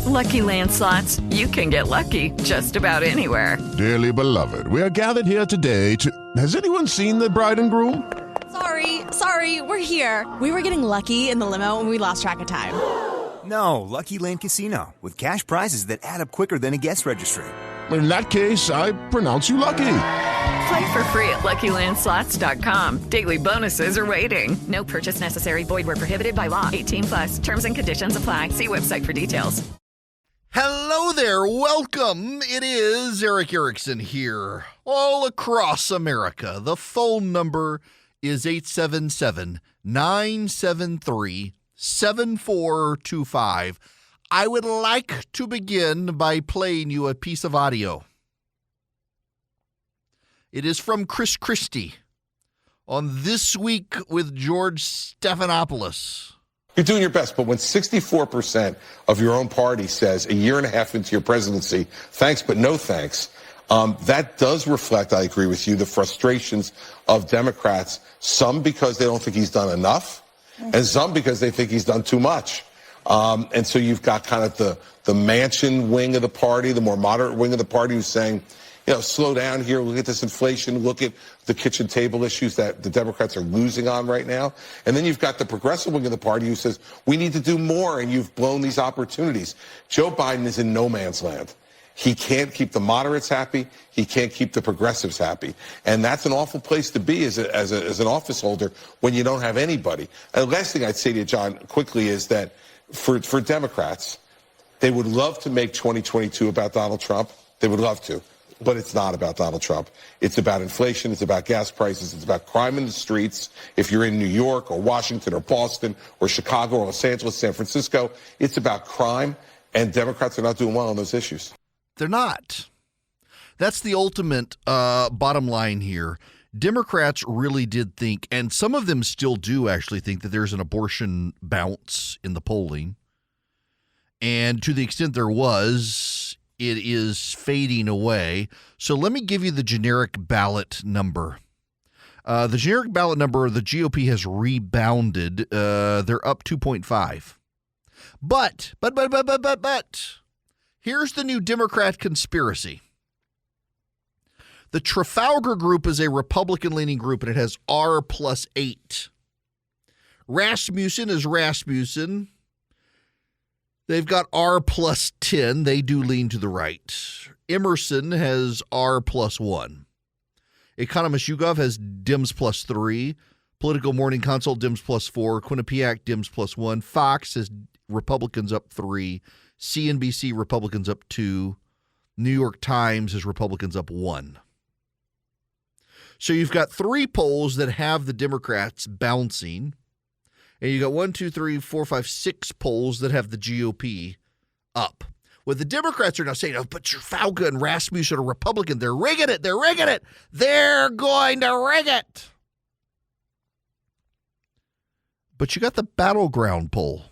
With Lucky Land Slots, you can get lucky just about anywhere. Dearly beloved, we are gathered here today to... Has anyone seen the bride and groom? Sorry, we're here. We were getting lucky in the limo and we lost track of time. No, Lucky Land Casino, with cash prizes that add up quicker than a guest registry. In that case, I pronounce you lucky. Play for free at LuckyLandSlots.com. Daily bonuses are waiting. No purchase necessary. Void where prohibited by law. 18+. Terms and conditions apply. See website for details. Hello there. Welcome. It is Eric Erickson here. All across America. The phone number is 877-973-7425. I would like to begin by playing you a piece of audio. It is from Chris Christie on This Week with George Stephanopoulos. You're doing your best, but when 64% of your own party says a year and a half into your presidency, thanks but no thanks, that does reflect, I agree with you, the frustrations of Democrats, some because they don't think he's done enough, and some because they think he's done too much. And so you've got kind of the Manchin wing of the party, the more moderate wing of the party who's saying, you know, slow down here, look at this inflation, look at the kitchen table issues that the Democrats are losing on right now. And then you've got the progressive wing of the party who says, we need to do more, and you've blown these opportunities. Joe Biden is in no man's land. He can't keep the moderates happy. He can't keep the progressives happy. And that's an awful place to be as an office holder when you don't have anybody. And the last thing I'd say to you, John, quickly, is that for Democrats, they would love to make 2022 about Donald Trump. They would love to. But it's not about Donald Trump. It's about inflation. It's about gas prices. It's about crime in the streets. If you're in New York or Washington or Boston or Chicago or Los Angeles, San Francisco, it's about crime, and Democrats are not doing well on those issues. They're not. That's the ultimate bottom line here. Democrats really did think, and some of them still do actually think, that there's an abortion bounce in the polling. And to the extent there was, it is fading away. So let me give you the generic ballot number. The generic ballot number, the GOP has rebounded. They're up 2.5. But, here's the new Democrat conspiracy. The Trafalgar Group is a Republican-leaning group, and it has R plus 8. Rasmussen is Rasmussen. They've got R plus 10. They do lean to the right. Emerson has R plus 1. Economist YouGov has Dems plus 3. Political Morning Consult, Dems plus 4. Quinnipiac, Dems plus 1. Fox has Republicans up 3. CNBC, Republicans up 2. New York Times has Republicans up 1. So you've got 3 polls that have the Democrats bouncing. And you got 6 polls that have the GOP up. What the Democrats are now saying, oh, but Trafalgar and Rasmussen are Republican. They're rigging it. They're rigging it. They're going to rig it. But you got the battleground poll.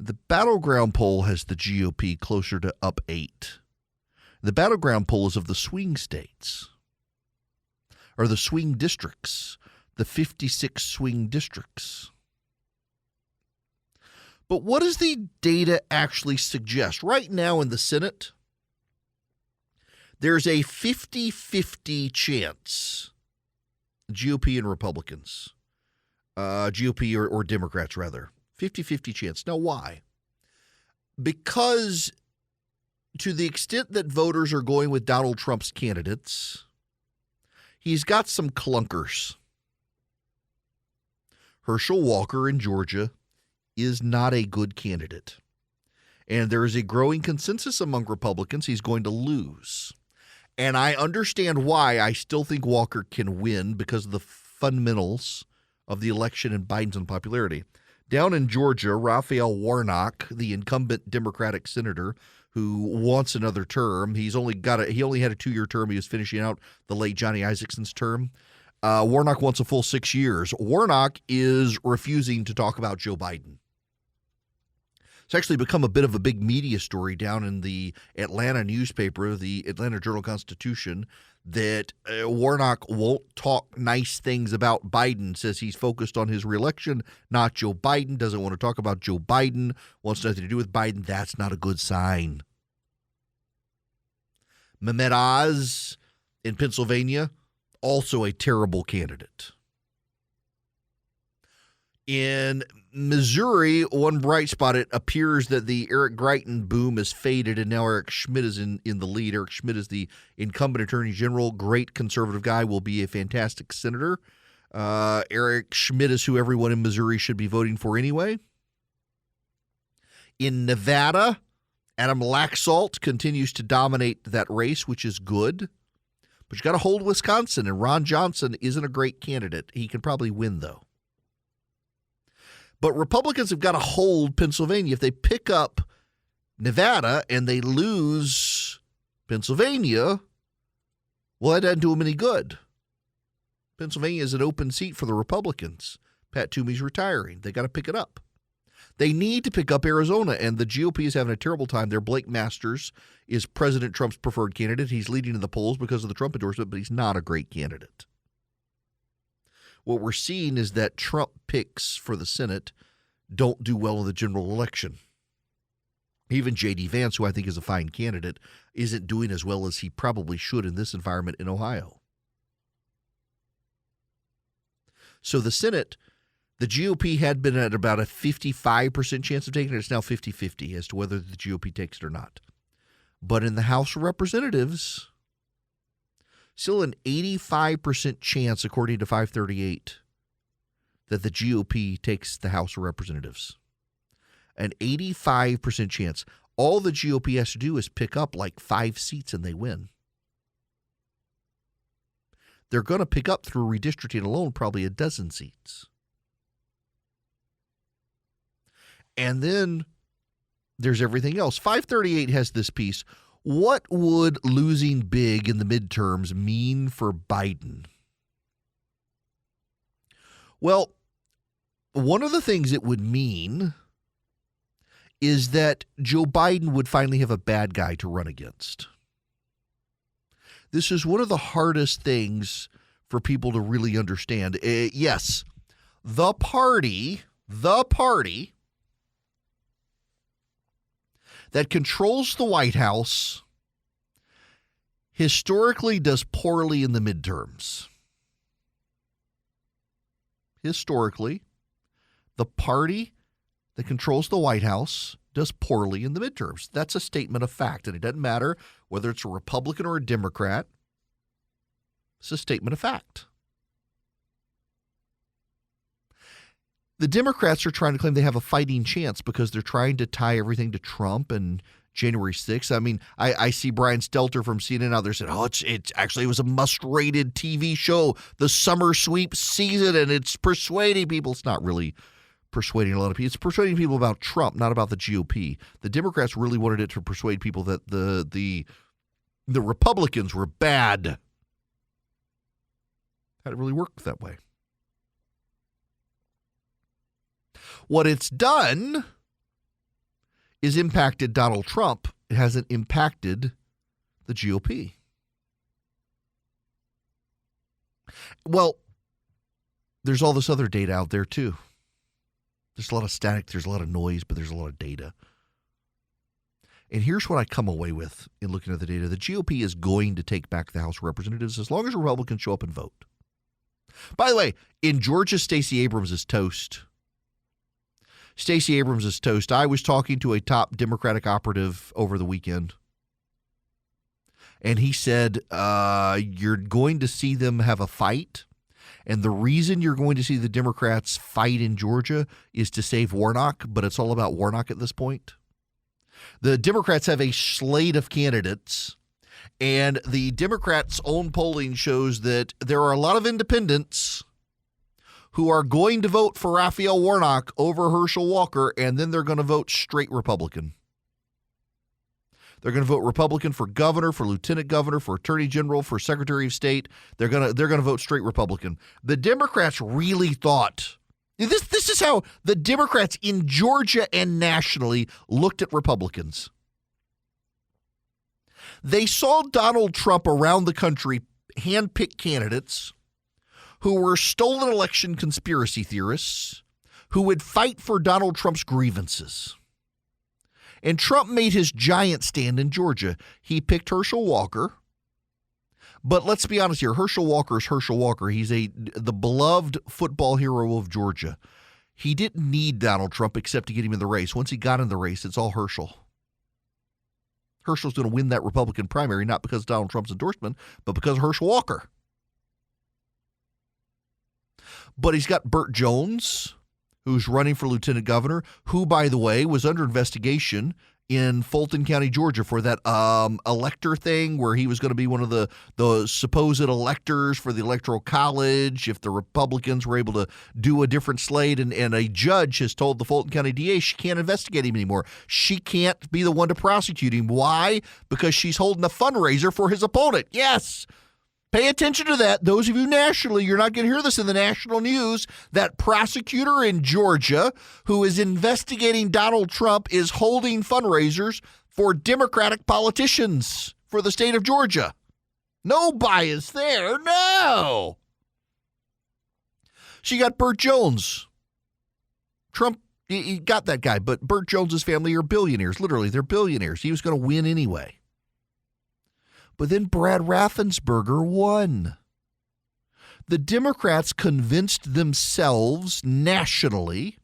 The battleground poll has the GOP closer to up 8. The battleground poll is of the swing states, or the swing districts, the 56 swing districts. But what does the data actually suggest? Right now in the Senate, there's a 50-50 chance, GOP and Republicans, GOP or Democrats rather, 50-50 chance. Now why? Because to the extent that voters are going with Donald Trump's candidates, he's got some clunkers. Herschel Walker in Georgia is not a good candidate. And there is a growing consensus among Republicans he's going to lose. And I understand why. I still think Walker can win because of the fundamentals of the election and Biden's unpopularity. Down in Georgia, Raphael Warnock, the incumbent Democratic senator who wants another term, he only had a 2-year term. He was finishing out the late Johnny Isaacson term. Warnock wants a full 6 years. Warnock is refusing to talk about Joe Biden. It's actually become a bit of a big media story down in the Atlanta newspaper, the Atlanta Journal-Constitution, that Warnock won't talk nice things about Biden, says he's focused on his reelection, not Joe Biden, doesn't want to talk about Joe Biden, wants nothing to do with Biden. That's not a good sign. Mehmet Oz in Pennsylvania, also a terrible candidate. In Missouri, one bright spot, it appears that the Eric Greitens boom has faded, and now Eric Schmitt is in the lead. Eric Schmitt is the incumbent attorney general, great conservative guy, will be a fantastic senator. Eric Schmitt is who everyone in Missouri should be voting for anyway. In Nevada, Adam Laxalt continues to dominate that race, which is good. But you got to hold Wisconsin, and Ron Johnson isn't a great candidate. He can probably win, though. But Republicans have got to hold Pennsylvania. If they pick up Nevada and they lose Pennsylvania, well, that doesn't do them any good. Pennsylvania is an open seat for the Republicans. Pat Toomey's retiring. They got to pick it up. They need to pick up Arizona, and the GOP is having a terrible time there. Blake Masters is President Trump's preferred candidate. He's leading in the polls because of the Trump endorsement, but he's not a great candidate. What we're seeing is that Trump picks for the Senate don't do well in the general election. Even J.D. Vance, who I think is a fine candidate, isn't doing as well as he probably should in this environment in Ohio. So the Senate, the GOP had been at about a 55% chance of taking it. It's now 50-50 as to whether the GOP takes it or not. But in the House of Representatives, still an 85% chance, according to 538, that the GOP takes the House of Representatives. An 85% chance. All the GOP has to do is pick up like 5 seats and they win. They're going to pick up through redistricting alone probably a dozen seats. And then there's everything else. 538 has this piece. What would losing big in the midterms mean for Biden? Well, one of the things it would mean is that Joe Biden would finally have a bad guy to run against. This is one of the hardest things for people to really understand. Yes, the party that controls the White House historically does poorly in the midterms. Historically, the party that controls the White House does poorly in the midterms. That's a statement of fact, and it doesn't matter whether it's a Republican or a Democrat. It's a statement of fact. The Democrats are trying to claim they have a fighting chance because they're trying to tie everything to Trump and January 6th. I mean, I see Brian Stelter from CNN out there saying, it was a must-rated TV show, the summer sweep season, and it's persuading people. It's not really persuading a lot of people. It's persuading people about Trump, not about the GOP. The Democrats really wanted it to persuade people that the Republicans were bad. Had it really worked that way? What it's done is impacted Donald Trump. It hasn't impacted the GOP. Well, there's all this other data out there, too. There's a lot of static, there's a lot of noise, but there's a lot of data. And here's what I come away with in looking at the data. The GOP is going to take back the House of Representatives as long as Republicans show up and vote. By the way, in Georgia, Stacey Abrams is toast. Stacey Abrams is toast. I was talking to a top Democratic operative over the weekend, and he said you're going to see them have a fight, and the reason you're going to see the Democrats fight in Georgia is to save Warnock, but it's all about Warnock at this point. The Democrats have a slate of candidates, and the Democrats' own polling shows that there are a lot of independents who are going to vote for Raphael Warnock over Herschel Walker, and then they're going to vote straight Republican. They're going to vote Republican for governor, for lieutenant governor, for attorney general, for secretary of state. They're going to vote straight Republican. The Democrats really thought This is how the Democrats in Georgia and nationally looked at Republicans. They saw Donald Trump around the country handpick candidates who were stolen election conspiracy theorists who would fight for Donald Trump's grievances. And Trump made his giant stand in Georgia. He picked Herschel Walker. But let's be honest here, Herschel Walker is Herschel Walker. He's the beloved football hero of Georgia. He didn't need Donald Trump except to get him in the race. Once he got in the race, it's all Herschel. Herschel's going to win that Republican primary, not because of Donald Trump's endorsement, but because of Herschel Walker. But he's got Burt Jones, who's running for lieutenant governor, who, by the way, was under investigation in Fulton County, Georgia, for that elector thing where he was going to be one of the supposed electors for the Electoral College if the Republicans were able to do a different slate. And a judge has told the Fulton County DA she can't investigate him anymore. She can't be the one to prosecute him. Why? Because she's holding a fundraiser for his opponent. Yes. Pay attention to that. Those of you nationally, you're not going to hear this in the national news. That prosecutor in Georgia who is investigating Donald Trump is holding fundraisers for Democratic politicians for the state of Georgia. No bias there. No. She got Burt Jones. Trump, he got that guy, but Burt Jones's family are billionaires. Literally, they're billionaires. He was going to win anyway. But then Brad Raffensperger won. The Democrats convinced themselves nationally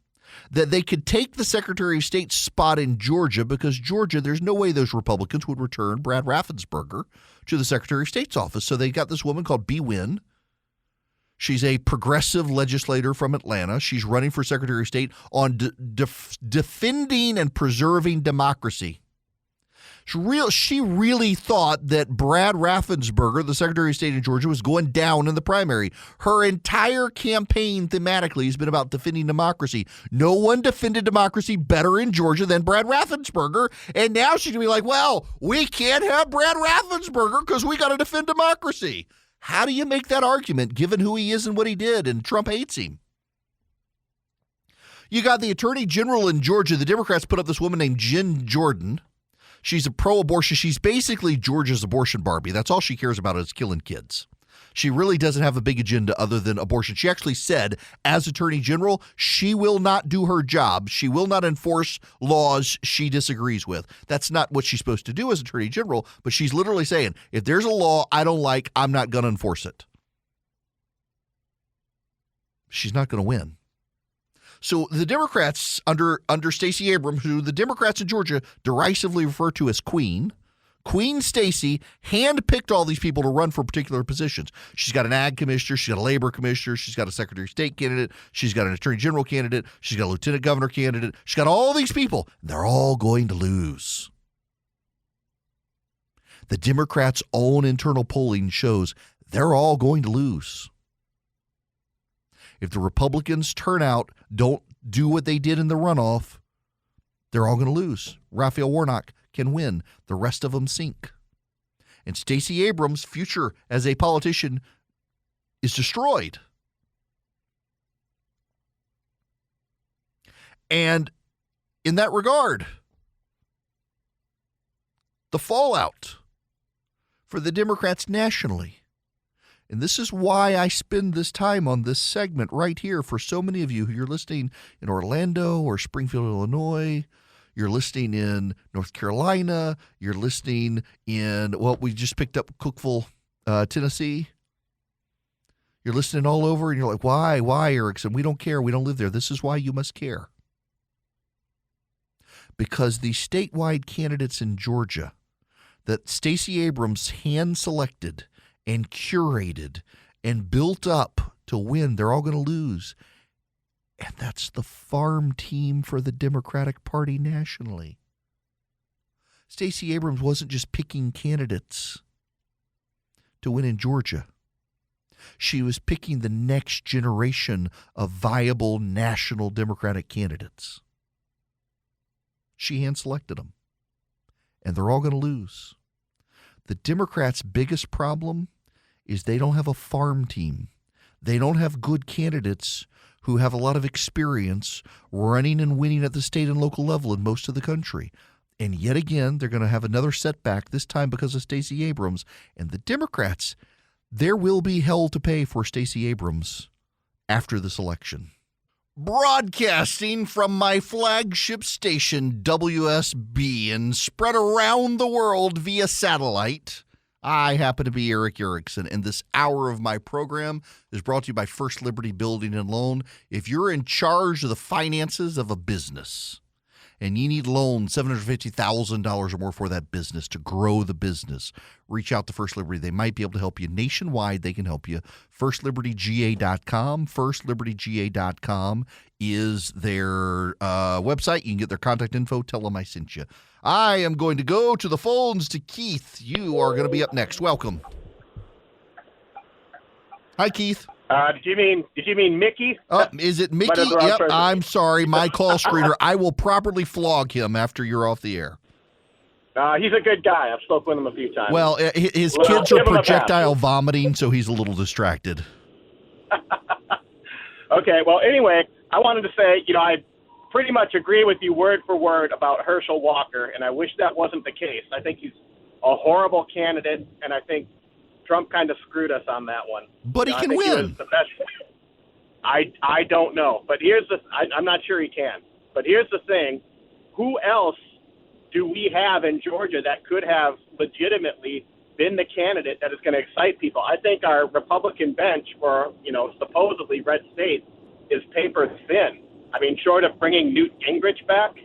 that they could take the Secretary of State's spot in Georgia because Georgia, there's no way those Republicans would return Brad Raffensperger to the Secretary of State's office. So they got this woman called Bee Nguyen. She's a progressive legislator from Atlanta. She's running for Secretary of State on defending and preserving democracy. She really thought that Brad Raffensperger, the Secretary of State in Georgia, was going down in the primary. Her entire campaign thematically has been about defending democracy. No one defended democracy better in Georgia than Brad Raffensperger. And now she's going to be like, well, we can't have Brad Raffensperger because we got to defend democracy. How do you make that argument given who he is and what he did? And Trump hates him. You got the Attorney General in Georgia. The Democrats put up this woman named Jen Jordan. She's a pro-abortion. She's basically Georgia's abortion Barbie. That's all she cares about is killing kids. She really doesn't have a big agenda other than abortion. She actually said, as Attorney General, she will not do her job. She will not enforce laws she disagrees with. That's not what she's supposed to do as Attorney General, but she's literally saying, if there's a law I don't like, I'm not going to enforce it. She's not going to win. So the Democrats under Stacey Abrams, who the Democrats in Georgia derisively refer to as Queen Stacey handpicked all these people to run for particular positions. She's got an ag commissioner, she's got a labor commissioner, she's got a Secretary of State candidate, she's got an Attorney General candidate, she's got a Lieutenant Governor candidate. She's got all these people. They're all going to lose. The Democrats' own internal polling shows they're all going to lose. If the Republicans turn out, don't do what they did in the runoff, they're all going to lose. Raphael Warnock can win. The rest of them sink. And Stacey Abrams' future as a politician is destroyed. And in that regard, the fallout for the Democrats nationally, and this is why I spend this time on this segment right here for so many of you who you're listening in Orlando or Springfield, Illinois. You're listening in North Carolina. You're listening in, well, we just picked up Cookeville, Tennessee. You're listening all over, and you're like, why, Erickson? We don't care. We don't live there. This is why you must care. Because the statewide candidates in Georgia that Stacey Abrams hand-selected and curated and built up to win, they're all going to lose. And that's the farm team for the Democratic Party nationally. Stacey Abrams wasn't just picking candidates to win in Georgia. She was picking the next generation of viable national Democratic candidates. She hand-selected them. And they're all going to lose. The Democrats' biggest problem is they don't have a farm team. They don't have good candidates who have a lot of experience running and winning at the state and local level in most of the country. And yet again, they're going to have another setback, this time because of Stacey Abrams. And the Democrats, there will be hell to pay for Stacey Abrams after this election. Broadcasting from my flagship station, WSB, and spread around the world via satellite, I happen to be Eric Erickson, and this hour of my program is brought to you by First Liberty Building and Loan. If you're in charge of the finances of a business and you need loans, $750,000 or more for that business to grow the business, reach out to First Liberty. They might be able to help you nationwide. They can help you. FirstLibertyGA.com. FirstLibertyGA.com is their website. You can get their contact info. Tell them I sent you. I am going to go to the phones to Keith. You are going to be up next. Welcome. Hi, Keith. Did you mean Mickey? Is it Mickey? Yep, I'm sorry. My call screener. I will properly flog him after you're off the air. He's a good guy. I've spoken with him a few times. Well, his kids are projectile vomiting, so he's a little distracted. Okay, well, anyway, I wanted to say, I pretty much agree with you word for word about Herschel Walker, and I wish that wasn't the case. I think he's a horrible candidate, and I think Trump kind of screwed us on that one. But he can win. I don't know. But I'm not sure he can. But here's the thing. Who else do we have in Georgia that could have legitimately been the candidate that is going to excite people? I think our Republican bench for, supposedly red states is paper thin. I mean, short of bringing Newt Gingrich back,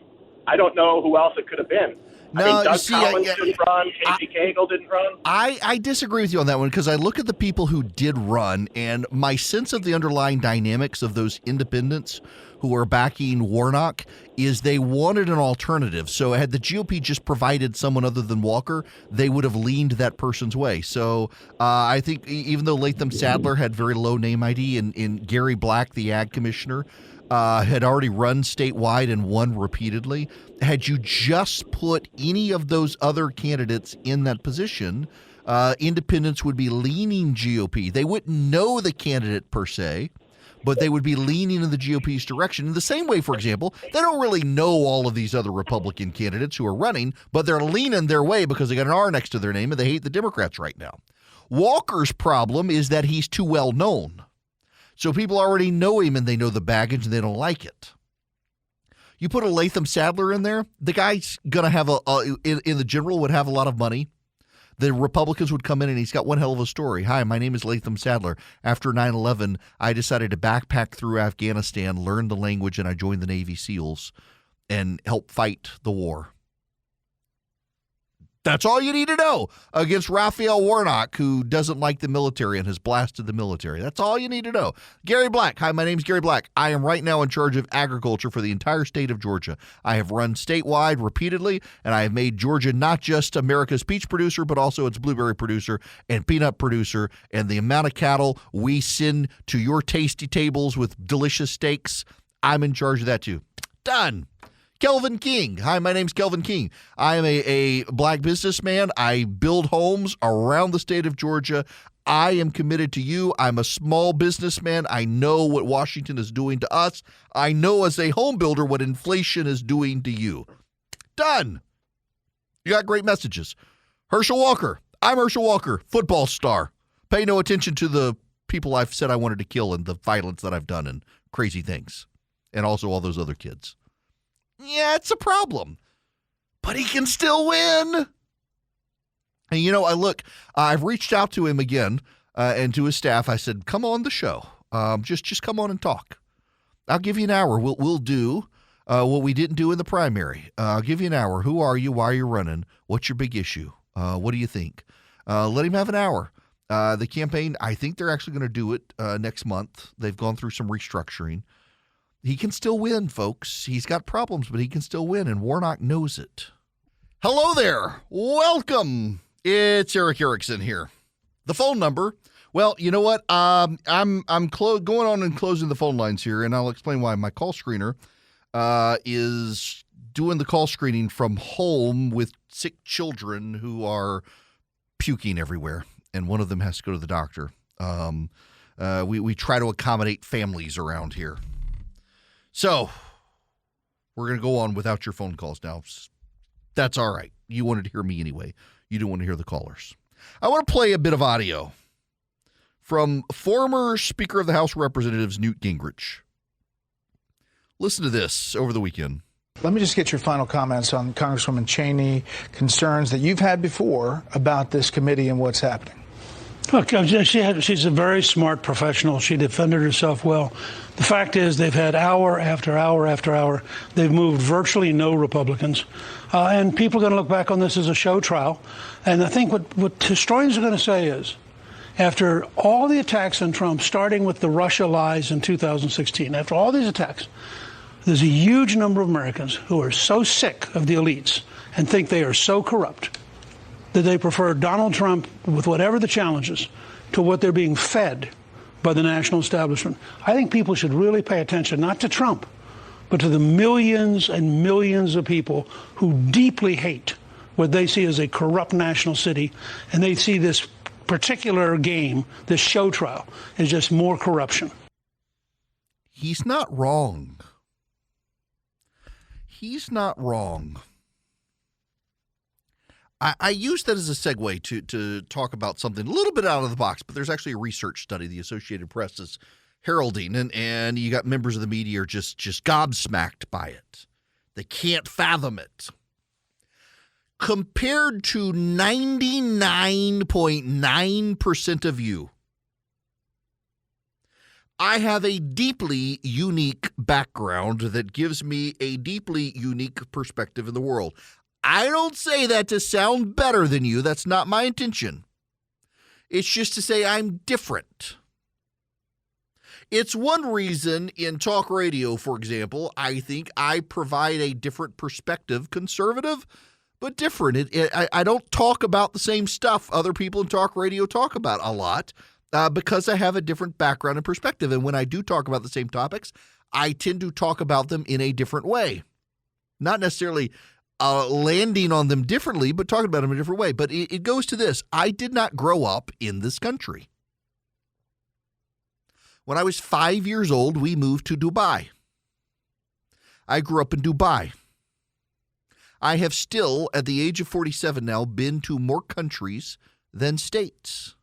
I don't know who else it could have been. No, Doug Collins didn't run. Casey Cagle didn't run. I disagree with you on that one because I look at the people who did run, and my sense of the underlying dynamics of those independents who are backing Warnock is they wanted an alternative. So had the GOP just provided someone other than Walker, they would have leaned that person's way. So I think even though Latham Sadler had very low name ID and Gary Black, the ag commissioner, had already run statewide and won repeatedly. Had you just put any of those other candidates in that position, independents would be leaning GOP. They wouldn't know the candidate per se, but they would be leaning in the GOP's direction. In the same way, for example, they don't really know all of these other Republican candidates who are running, but they're leaning their way because they got an R next to their name and they hate the Democrats right now. Walker's problem is that he's too well known. So people already know him and they know the baggage and they don't like it. You put a Latham Sadler in there, the guy's going to have in the general would have a lot of money. The Republicans would come in and he's got one hell of a story. Hi, my name is Latham Sadler. After 9/11, I decided to backpack through Afghanistan, learn the language, and I joined the Navy SEALs and help fight the war. That's all you need to know against Raphael Warnock, who doesn't like the military and has blasted the military. That's all you need to know. Gary Black. Hi, my name's Gary Black. I am right now in charge of agriculture for the entire state of Georgia. I have run statewide repeatedly, and I have made Georgia not just America's peach producer, but also its blueberry producer and peanut producer. And the amount of cattle we send to your tasty tables with delicious steaks, I'm in charge of that too. Done. Kelvin King. Hi, my name's Kelvin King. I am a black businessman. I build homes around the state of Georgia. I am committed to you. I'm a small businessman. I know what Washington is doing to us. I know as a home builder what inflation is doing to you. Done. You got great messages. Herschel Walker. I'm Herschel Walker, football star. Pay no attention to the people I've said I wanted to kill and the violence that I've done and crazy things. And also all those other kids. Yeah, it's a problem, but he can still win. And I've reached out to him again and to his staff. I said, come on the show. Just come on and talk. I'll give you an hour. We'll do what we didn't do in the primary. I'll give you an hour. Who are you? Why are you running? What's your big issue? What do you think? Let him have an hour. The campaign, I think they're actually going to do it next month. They've gone through some restructuring. He can still win, folks. He's got problems, but he can still win, and Warnock knows it. Hello there. Welcome. It's Eric Erickson here. The phone number. Well, you know what? I'm going on and closing the phone lines here, and I'll explain why. My call screener is doing the call screening from home with sick children who are puking everywhere, and one of them has to go to the doctor. We try to accommodate families around here. So we're going to go on without your phone calls now. That's all right. You wanted to hear me anyway. You didn't want to hear the callers. I want to play a bit of audio from former Speaker of the House of Representatives Newt Gingrich. Listen to this over the weekend. Let me just get your final comments on Congresswoman Cheney, concerns that you've had before about this committee and what's happening. Look, she's a very smart professional. She defended herself well. The fact is they've had hour after hour after hour. They've moved virtually no Republicans. And people are going to look back on this as a show trial. And I think what historians are going to say is, after all the attacks on Trump, starting with the Russia lies in 2016, after all these attacks, there's a huge number of Americans who are so sick of the elites and think they are so corrupt that they prefer Donald Trump, with whatever the challenges, to what they're being fed by the national establishment. I think people should really pay attention, not to Trump, but to the millions and millions of people who deeply hate what they see as a corrupt national city, and they see this particular game, this show trial, as just more corruption. He's not wrong. He's not wrong. I use that as a segue to talk about something a little bit out of the box, but there's actually a research study the Associated Press is heralding, and you got members of the media are just gobsmacked by it. They can't fathom it. Compared to 99.9% of you, I have a deeply unique background that gives me a deeply unique perspective in the world. I don't say that to sound better than you. That's not my intention. It's just to say I'm different. It's one reason in talk radio, for example, I think I provide a different perspective, conservative, but different. I don't talk about the same stuff other people in talk radio talk about a lot because I have a different background and perspective. And when I do talk about the same topics, I tend to talk about them in a different way. Not necessarily landing on them differently, but talking about them in a different way. But it goes to this. I did not grow up in this country. When I was 5 years old, we moved to Dubai. I grew up in Dubai. I have still, at the age of 47 now, been to more countries than states.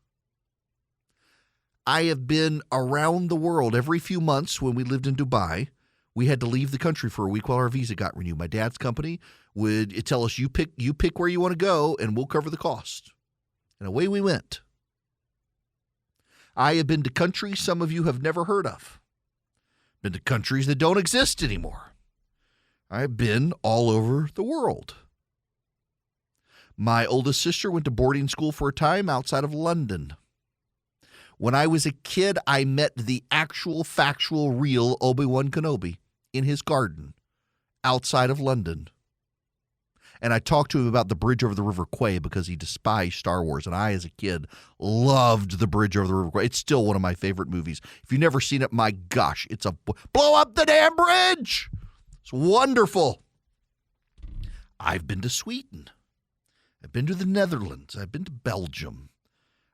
I have been around the world. Every few months when we lived in Dubai, we had to leave the country for a week while our visa got renewed. My dad's company would tell us, you pick where you want to go, and we'll cover the cost. And away we went. I have been to countries some of you have never heard of. Been to countries that don't exist anymore. I've been all over the world. My oldest sister went to boarding school for a time outside of London. When I was a kid, I met the actual, factual, real Obi-Wan Kenobi in his garden outside of London. And I talked to him about the bridge over the River Kwai because he despised Star Wars. And I, as a kid, loved the bridge over the River Kwai. It's still one of my favorite movies. If you've never seen it, my gosh, it's a blow up the damn bridge. It's wonderful. I've been to Sweden. I've been to the Netherlands. I've been to Belgium.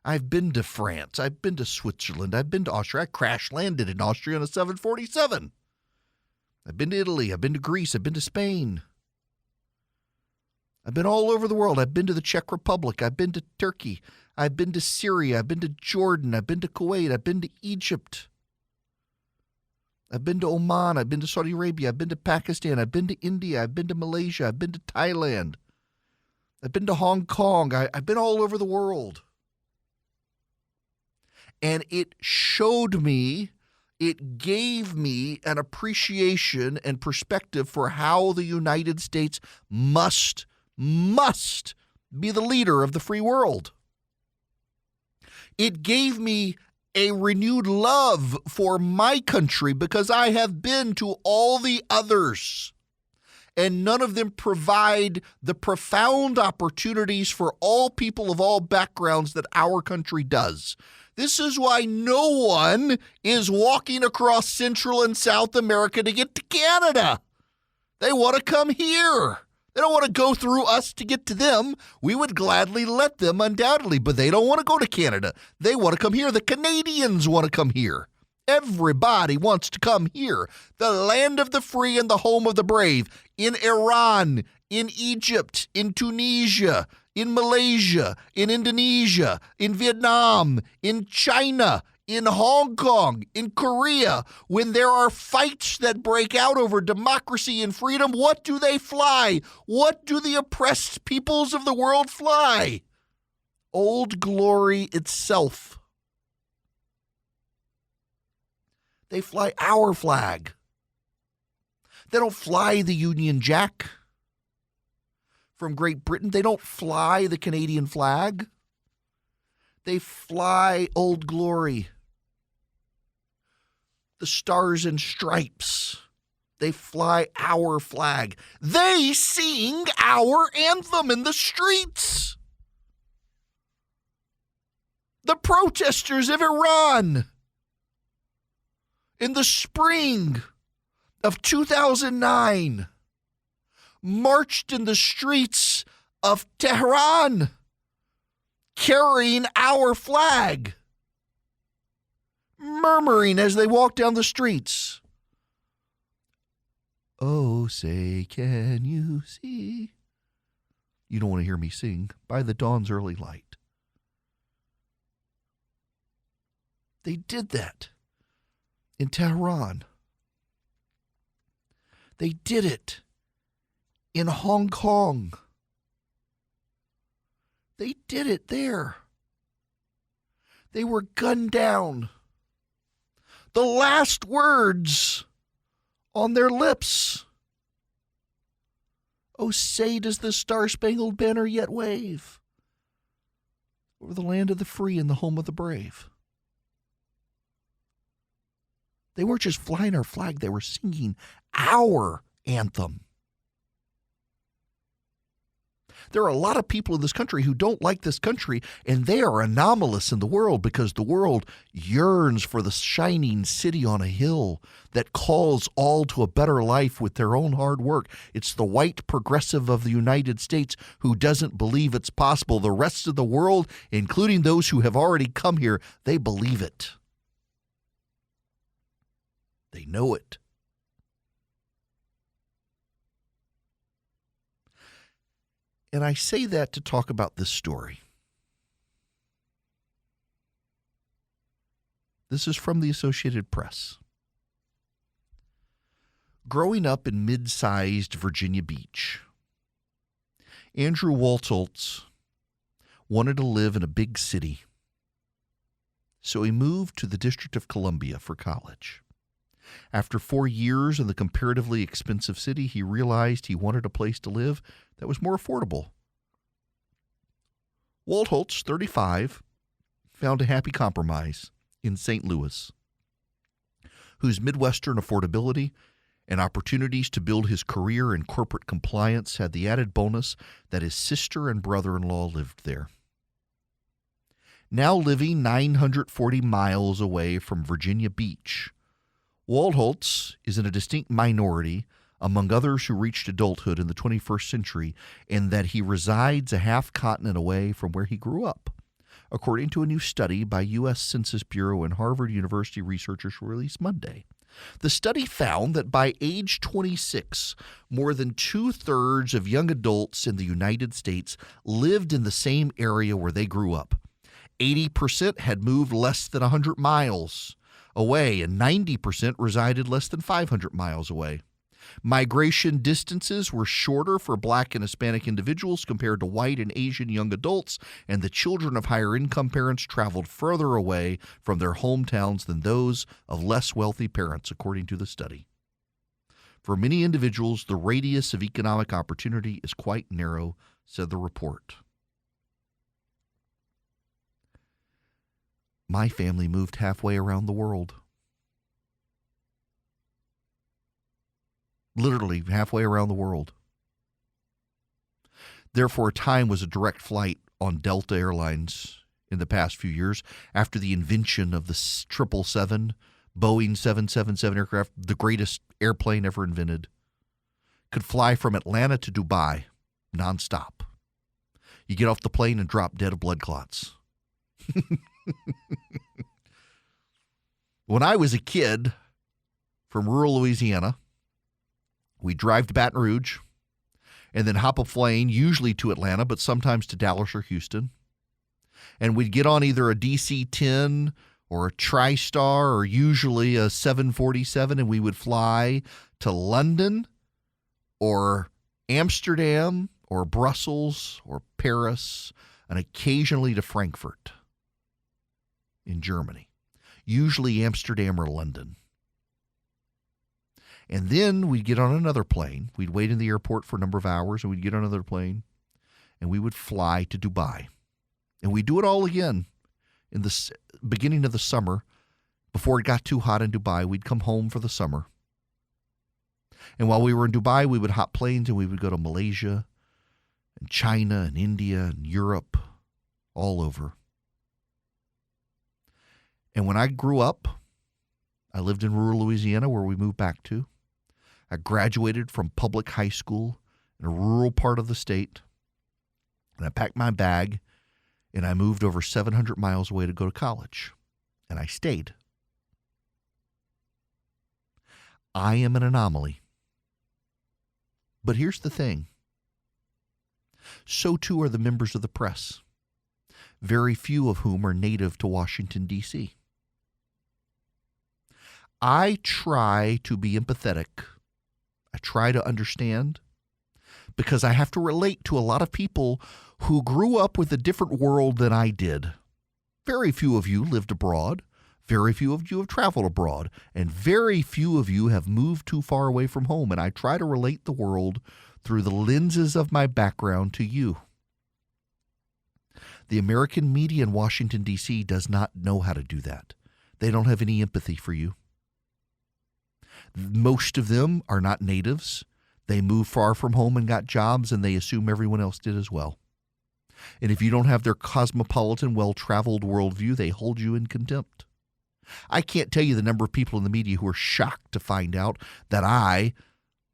I've been to France. I've been to Switzerland. I've been to Austria. I crash landed in Austria on a 747. I've been to Italy. I've been to Greece. I've been to Spain. I've been all over the world. I've been to the Czech Republic. I've been to Turkey. I've been to Syria. I've been to Jordan. I've been to Kuwait. I've been to Egypt. I've been to Oman. I've been to Saudi Arabia. I've been to Pakistan. I've been to India. I've been to Malaysia. I've been to Thailand. I've been to Hong Kong. I've been all over the world. And it showed me, it gave me an appreciation and perspective for how the United States must be the leader of the free world. It gave me a renewed love for my country because I have been to all the others, and none of them provide the profound opportunities for all people of all backgrounds that our country does. This is why no one is walking across Central and South America to get to Canada. They want to come here. They don't want to go through us to get to them. We would gladly let them, undoubtedly, but they don't want to go to Canada. They want to come here. The Canadians want to come here. Everybody wants to come here. The land of the free and the home of the brave. In Iran, in Egypt, in Tunisia, in Malaysia, in Indonesia, in Vietnam, in China, in Hong Kong, in Korea, when there are fights that break out over democracy and freedom, what do they fly? What do the oppressed peoples of the world fly? Old Glory itself. They fly our flag. They don't fly the Union Jack from Great Britain. They don't fly the Canadian flag. They fly Old Glory. The Stars and Stripes. They fly our flag. They sing our anthem in the streets. The protesters of Iran in the spring of 2009 marched in the streets of Tehran carrying our flag, murmuring as they walked down the streets. Oh, say, can you see? You don't want to hear me sing. By the dawn's early light. They did that in Tehran. They did it in Hong Kong. They did it there. They were gunned down. The last words on their lips. Oh, say does the star-spangled banner yet wave over the land of the free and the home of the brave. They weren't just flying our flag, they were singing our anthem. There are a lot of people in this country who don't like this country, and they are anomalous in the world because the world yearns for the shining city on a hill that calls all to a better life with their own hard work. It's the white progressive of the United States who doesn't believe it's possible. The rest of the world, including those who have already come here, they believe it. They know it. And I say that to talk about this story. This is from the Associated Press. Growing up in mid-sized Virginia Beach, Andrew Waltholtz wanted to live in a big city, so he moved to the District of Columbia for college. After 4 years in the comparatively expensive city, he realized he wanted a place to live that was more affordable. Waltholtz, 35, found a happy compromise in St. Louis, whose Midwestern affordability and opportunities to build his career in corporate compliance had the added bonus that his sister and brother-in-law lived there. Now living 940 miles away from Virginia Beach, Waltholtz is in a distinct minority among others who reached adulthood in the 21st century in that he resides a half continent away from where he grew up, according to a new study by U.S. Census Bureau and Harvard University researchers released Monday. The study found that by age 26, more than 2/3 of young adults in the United States lived in the same area where they grew up. 80% had moved less than 100 miles away, and 90% resided less than 500 miles away. Migration distances were shorter for Black and Hispanic individuals compared to white and Asian young adults, and the children of higher-income parents traveled further away from their hometowns than those of less wealthy parents, according to the study. For many individuals, the radius of economic opportunity is quite narrow, said the report. My family moved halfway around the world. Literally halfway around the world. There for a time was a direct flight on Delta Airlines in the past few years after the invention of the 777, Boeing 777 aircraft, the greatest airplane ever invented. could fly from Atlanta to Dubai nonstop. You get off the plane and drop dead of blood clots. When I was a kid from rural Louisiana, we'd drive to Baton Rouge and then hop a plane, usually to Atlanta, but sometimes to Dallas or Houston. And we'd get on either a DC-10 or a TriStar or usually a 747, and we would fly to London or Amsterdam or Brussels or Paris and occasionally to Frankfurt in Germany, usually Amsterdam or London. And then we'd get on another plane. We'd wait in the airport for a number of hours, and we'd get on another plane, and we would fly to Dubai. And we'd do it all again in the beginning of the summer. Before it got too hot in Dubai, we'd come home for the summer. And while we were in Dubai, we would hop planes, and we would go to Malaysia and China and India and Europe, all over. And when I grew up, I lived in rural Louisiana, where we moved back to. I graduated from public high school in a rural part of the state, and I packed my bag, and I moved over 700 miles away to go to college, and I stayed. I am an anomaly. But here's the thing. So too are the members of the press, very few of whom are native to Washington, D.C. I try to be empathetic. I try to understand, because I have to relate to a lot of people who grew up with a different world than I did. Very few of you lived abroad. Very few of you have traveled abroad. And very few of you have moved too far away from home. And I try to relate the world through the lenses of my background to you. The American media in Washington, D.C. does not know how to do that. They don't have any empathy for you. Most of them are not natives. They moved far from home and got jobs, and they assume everyone else did as well. And if you don't have their cosmopolitan, well-traveled worldview, they hold you in contempt. I can't tell you the number of people in the media who are shocked to find out that I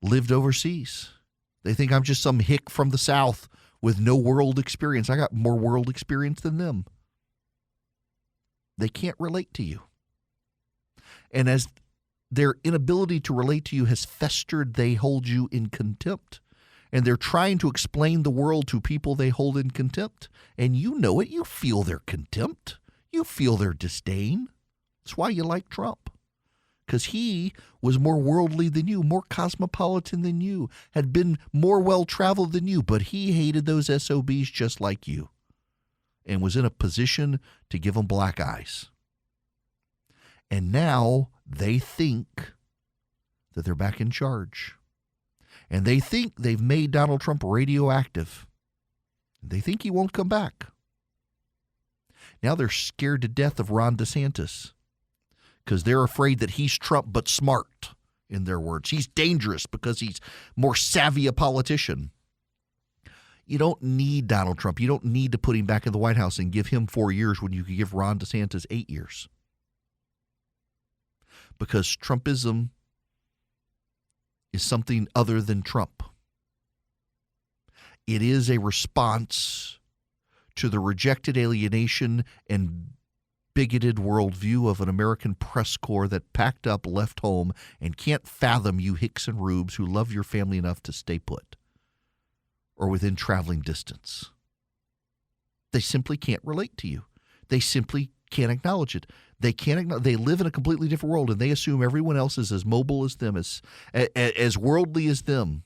lived overseas. They think I'm just some hick from the South with no world experience. I got more world experience than them. They can't relate to you. And as their inability to relate to you has festered, they hold you in contempt. And they're trying to explain the world to people they hold in contempt. And you know it. You feel their contempt. You feel their disdain. That's why you like Trump. Because he was more worldly than you, more cosmopolitan than you, had been more well-traveled than you, but he hated those SOBs just like you and was in a position to give them black eyes. And now they think that they're back in charge. And they think they've made Donald Trump radioactive. They think he won't come back. Now they're scared to death of Ron DeSantis because they're afraid that he's Trump but smart, in their words. He's dangerous because he's more savvy a politician. You don't need Donald Trump. You don't need to put him back in the White House and give him 4 years when you could give Ron DeSantis 8 years. Because Trumpism is something other than Trump. It is a response to the rejected alienation and bigoted worldview of an American press corps that packed up, left home, and can't fathom you hicks and rubes who love your family enough to stay put or within traveling distance. They simply can't relate to you. They simply can't acknowledge it. They live in a completely different world, and they assume everyone else is as mobile as them, as worldly as them.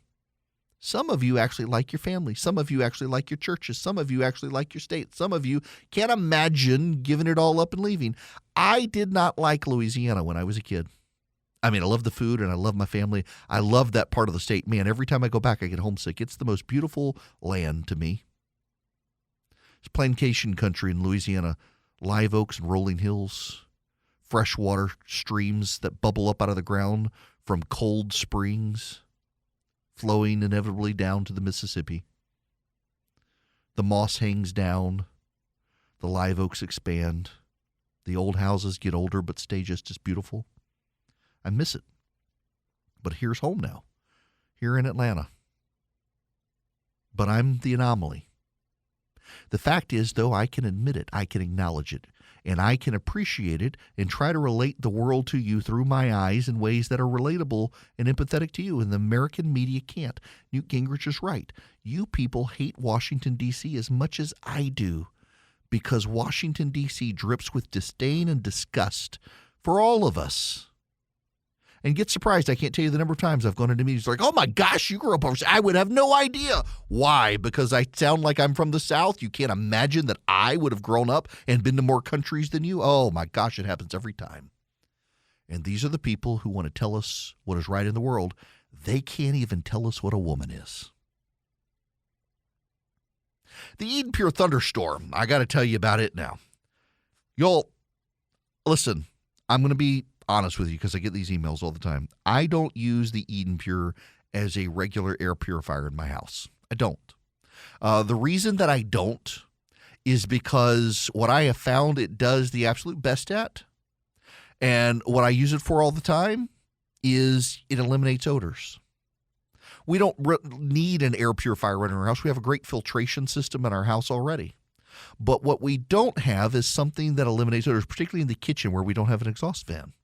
Some of you actually like your family. Some of you actually like your churches. Some of you actually like your state. Some of you can't imagine giving it all up and leaving. I did not like Louisiana when I was a kid. I mean, I love the food and I love my family. I love that part of the state. Man, every time I go back, I get homesick. It's the most beautiful land to me. It's plantation country in Louisiana, live oaks and rolling hills, freshwater streams that bubble up out of the ground from cold springs, flowing inevitably down to the Mississippi. The moss hangs down. The live oaks expand. The old houses get older but stay just as beautiful. I miss it. But here's home now. here in Atlanta. But I'm the anomaly. The fact is, though, I can admit it, I can acknowledge it, and I can appreciate it and try to relate the world to you through my eyes in ways that are relatable and empathetic to you, and the American media can't. Newt Gingrich is right. You people hate Washington, D.C. as much as I do, because Washington, D.C. drips with disdain and disgust for all of us. And get surprised, I can't tell you the number of times I've gone into meetings like, oh my gosh, you grew up overseas. I would have no idea. Why? Because I sound like I'm from the South. You can't imagine that I would have grown up and been to more countries than you. Oh my gosh, it happens every time. And these are the people who want to tell us what is right in the world. They can't even tell us what a woman is. The Eden Pure thunderstorm, I got to tell you about it now. Y'all, listen, I'm going to be honest with you because I get these emails all the time. I don't use the Eden Pure as a regular air purifier in my house. I don't. The reason that I don't is because what I have found it does the absolute best at, and what I use it for all the time, is it eliminates odors. We don't need an air purifier in our house. We have a great filtration system in our house already. But what we don't have is something that eliminates odors, particularly in the kitchen where we don't have an exhaust fan.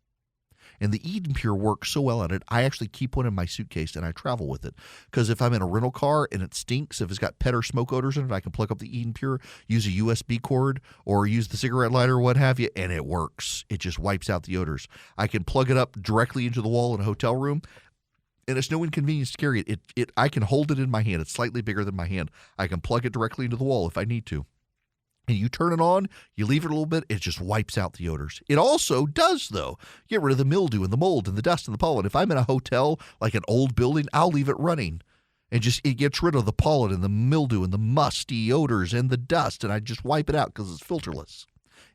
And the Eden Pure works so well at it, I actually keep one in my suitcase and I travel with it. Because if I'm in a rental car and it stinks, if it's got pet or smoke odors in it, I can plug up the Eden Pure, use a USB cord, or use the cigarette lighter or what have you, and it works. It just wipes out the odors. I can plug it up directly into the wall in a hotel room, and it's no inconvenience to carry it. I can hold it in my hand. It's slightly bigger than my hand. I can plug it directly into the wall if I need to. And you turn it on, you leave it a little bit, it just wipes out the odors. It also does, though, get rid of the mildew and the mold and the dust and the pollen. If I'm in a hotel, like an old building, I'll leave it running. And it gets rid of the pollen and the mildew and the musty odors and the dust, and I just wipe it out because it's filterless.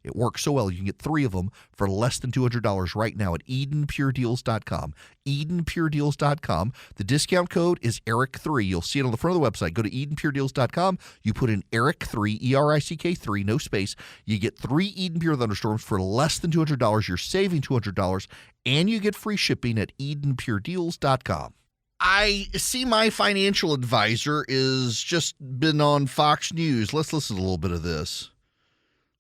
It works so well. You can get 3 of them for less than $200 right now at EdenPureDeals.com. EdenPureDeals.com. The discount code is ERIC3. You'll see it on the front of the website. Go to EdenPureDeals.com. You put in ERIC3, ERICK3, no space. You get 3 Eden Pure Thunderstorms for less than $200. You're saving $200, and you get free shipping at EdenPureDeals.com. I see my financial advisor is just been on Fox News. Let's listen to a little bit of this.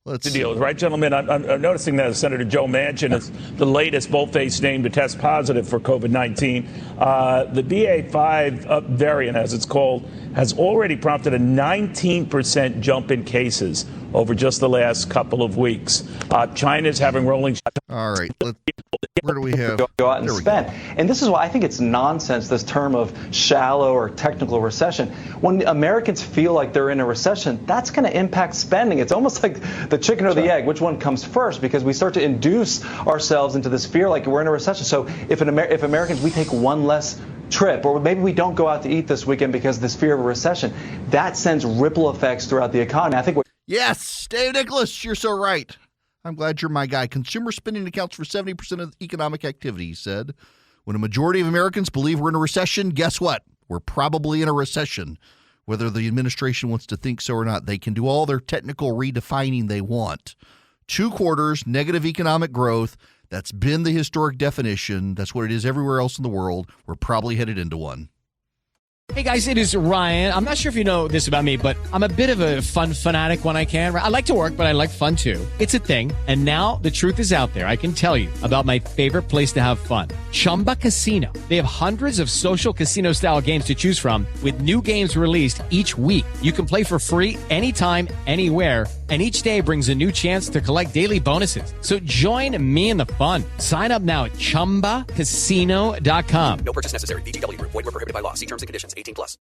The deal, right, gentlemen? I'm noticing that Senator Joe Manchin is the latest bold-faced name to test positive for COVID-19. The BA.5 variant, as it's called, has already prompted a 19% jump in cases over just the last couple of weeks. China's having rolling. All right. Where do we have? Go out and spend. And this is why I think it's nonsense, this term of shallow or technical recession. When Americans feel like they're in a recession, that's going to impact spending. It's almost like the chicken or the egg. Which one comes first? Because we start to induce ourselves into this fear like we're in a recession. So if Americans, we take one less trip, or maybe we don't go out to eat this weekend because of this fear of a recession, that sends ripple effects throughout the economy. I think. Yes, Dave Nicholas, you're so right. I'm glad you're my guy. Consumer spending accounts for 70% of economic activity, he said. When a majority of Americans believe we're in a recession, guess what? We're probably in a recession. Whether the administration wants to think so or not, they can do all their technical redefining they want. 2 quarters, negative economic growth. That's been the historic definition. That's what it is everywhere else in the world. We're probably headed into one. Hey guys, it is Ryan. I'm not sure if you know this about me, but I'm a bit of a fun fanatic when I can. I like to work, but I like fun too. It's a thing. And now the truth is out there. I can tell you about my favorite place to have fun. Chumba Casino. They have hundreds of social casino style games to choose from with new games released each week. You can play for free anytime, anywhere. And each day brings a new chance to collect daily bonuses. So join me in the fun. Sign up now at ChumbaCasino.com. No purchase necessary. VGW Group. Void where prohibited by law. See terms and conditions. 18+.